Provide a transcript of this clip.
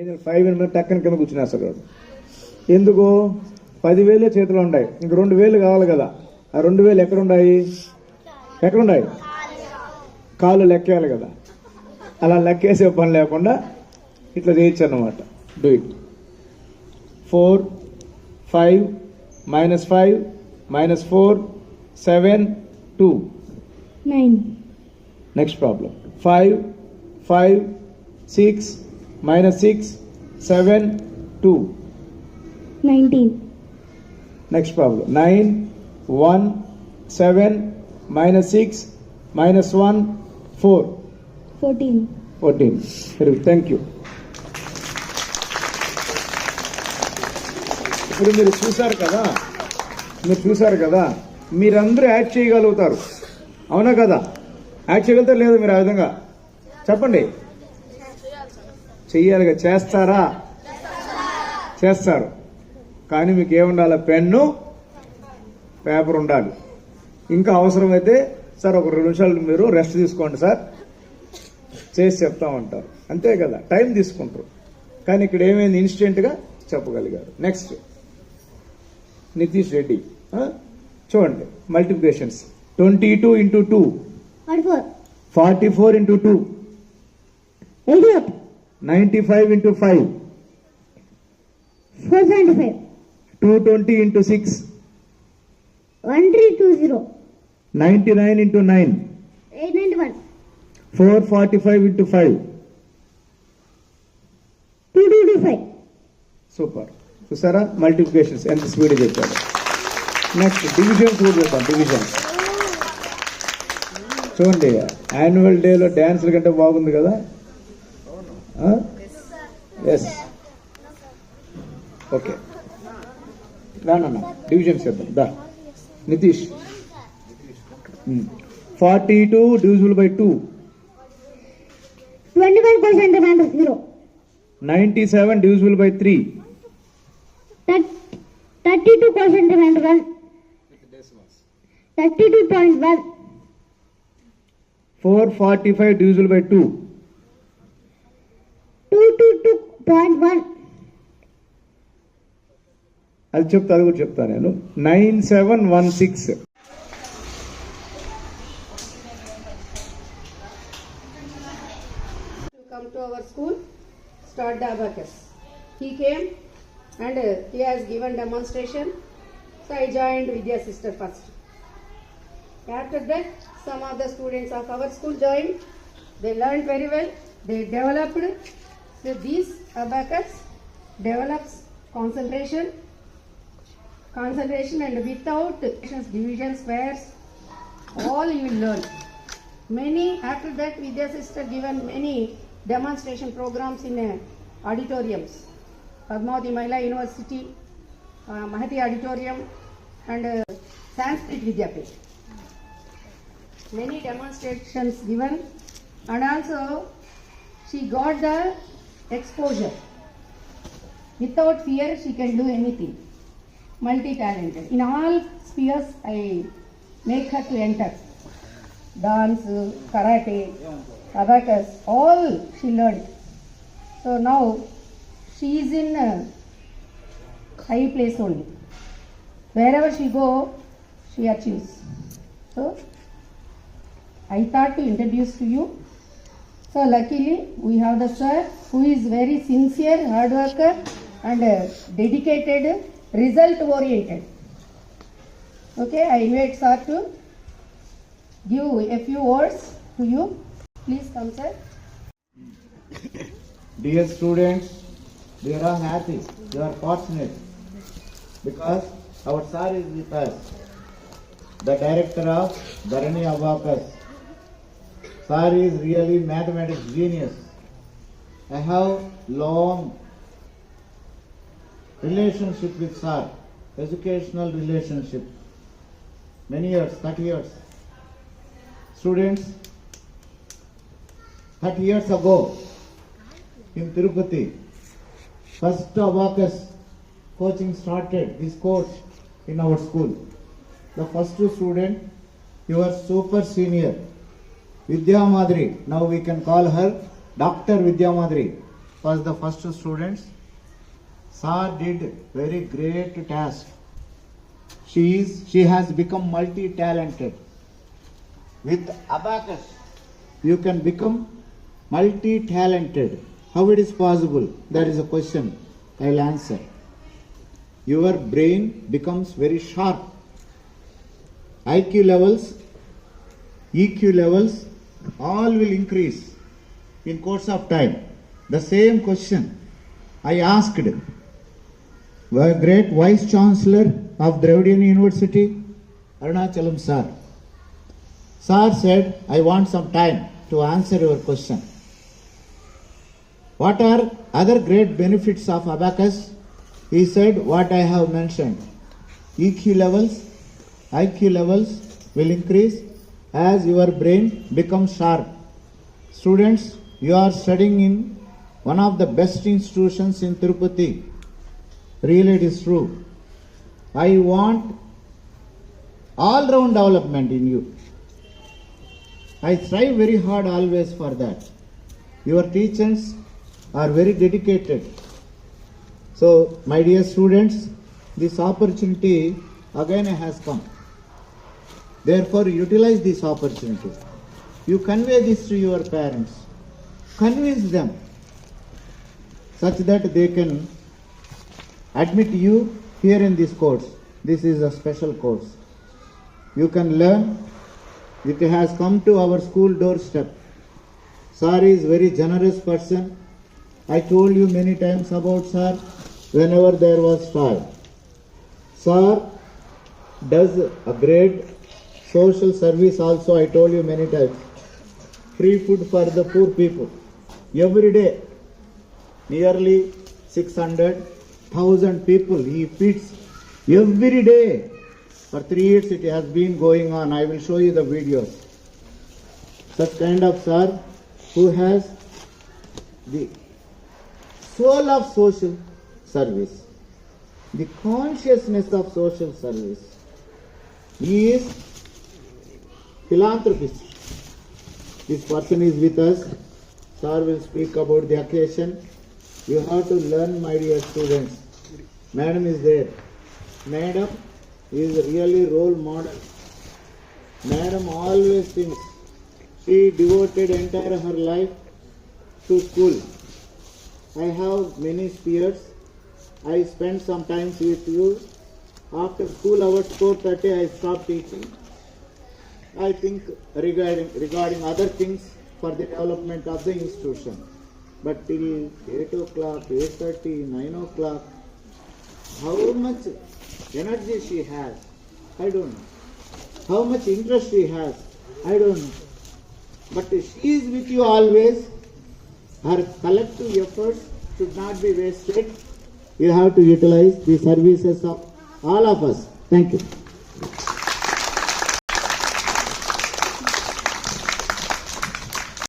ఏం 5 మినిట్ టక్కన కింద కూర్చునేస్తాడు. ఎందుకు 10,000 చేతిలో ఉన్నాయి, ఇంక 2,000 కావాలి కదా. ఆ 2,000 ఎక్కడున్నాయి? కాళ్ళు లెక్కేయాలి కదా. అలా లెక్కేసే పని లేకుండా ఇట్లా చేయొచ్చు అన్నమాట. Do it. 4 5 -5 -4 7 2 9. Next problem. 5 5 6 -6 7 2 19. Next problem. 9 1 7 -6 -1 4 14. 14. Very good. Thank you. ఇప్పుడు మీరు చూసారు కదా, మీరందరూ యాడ్ చేయగలుగుతారు, అవునా కదా? యాడ్ చేయగలుగుతారు లేదా? మీరు ఆ విధంగా చెప్పండి. చెయ్యాలిగా. చేస్తారా? చేస్తారు. కానీ మీకు ఏముండాలి? పెన్ను, పేపర్ ఉండాలి. ఇంకా అవసరమైతే సార్ ఒక 2 నిమిషాలు మీరు రెస్ట్ తీసుకోండి సార్, చేసి చెప్తామంటారు. అంతే కదా, టైం తీసుకుంటారు. కానీ ఇక్కడ ఏమైంది? ఇన్స్టెంట్గా చెప్పగలిగారు. నెక్స్ట్ నితీష్ రెడ్డి చూడండి. మల్టిప్లికేషన్స్. 22 × 2 44. 44 × 2 88. 95 × 5 475. 220 × 6 1320. 99 × 9 891. 445 × 5 2225. సూపర్. చూసారా మల్టిప్లికేషన్స్ ఎంత స్పీడ్ చెప్పారు. నెక్స్ట్ డివిజన్స్ కూడా చెప్తాం. డివిజన్స్ చూడండి. యాన్యువల్ డేలో డ్యాన్సుల కంటే బాగుంది కదా. Yes, okay. రానన్న డివిజన్స్ చేద్దాం. దా Nitish. 42 divisible by 2 21% remainder 0. 97 divisible by 3 32% remainder 1. 32.1. 445 divisible by 2 222.1. అది కూడా చెప్తా నేను. 9716. Come to our school, start the abacus. He came and he has given demonstration. So I joined Vidya sister first. After that, some of the students of our school joined. They learned very well. They developed. So this abacus develops concentration and without division squares, all you will learn. Many after that Vidya sister given many demonstration programs in auditoriums. Padmavati Mahila University, Mahati Auditorium and Sanskrit Vidyapith. Many demonstrations given, and also she got the exposure. Without fear she can do anything. Multi-talented. In all spheres I make her to enter. Dance, karate, abacus, all she learned. So now she is in a high place only. Wherever she go, she achieves. So I thought to introduce to you. So luckily we have the sir who is very sincere, hard worker and dedicated, result oriented. Okay, I invite sir to give a few words to you. Please come, sir. Dear students, we are happy, you are fortunate because our sir is with us, the director of Dharani Abacus. Sir is really mathematics genius. I have long relationship with sir, educational relationship, many years, 30 years. Students, 30 years ago in Tirupati, first abacus coaching started, this course in our school. The first student, your super senior, Vidya Madri, now we can call her Dr. Vidya Madri. was the first student. Sir did very great task. She has become multi-talented. With abacus, you can become multi-talented. How it is possible? That is a question I'll answer. Your brain becomes very sharp. IQ levels, EQ levels, all will increase in course of time. The same question I asked the great Vice Chancellor of Dravidian University, Arunachalam sir. Sir said, I want some time to answer your question. What are other great benefits of abacus? He said what I have mentioned. EQ levels, IQ levels will increase as your brain becomes sharp. Students, you are studying in one of the best institutions in Tirupati. Really it is true. I want all-round development in you. I strive very hard always for that. Your teachers are very dedicated. So, my dear students, this opportunity again has come. Therefore, utilize this opportunity. You convey this to your parents. Convince them such that they can admit you here in this course. This is a special course. You can learn. It has come to our school doorstep. Sir is very generous person. I told you many times about Sir whenever there was time. Sir does a great social service also, I told you many times. Free food for the poor people. Every day, nearly 600,000 people he feeds every day. For 3 years it has been going on. I will show you the videos. Such kind of sir who has the soul of social service, the consciousness of social service. He is philanthropist. This person is with us. Sir will speak about the occasion. You have to learn, my dear students. Madam is there. Madam is really role model. Madam always thinks. She devoted entire her life to school. I have many spheres. I spend some time with you. After school hours 4:30 I stop teaching. I think regarding other things for the development of the institution. But till 8 o'clock, 8:30, 9 o'clock, how much energy she has, I don't know. How much interest she has, I don't know. But she is with you always. Her collective efforts should not be wasted. You have to utilize the services of all of us. Thank you.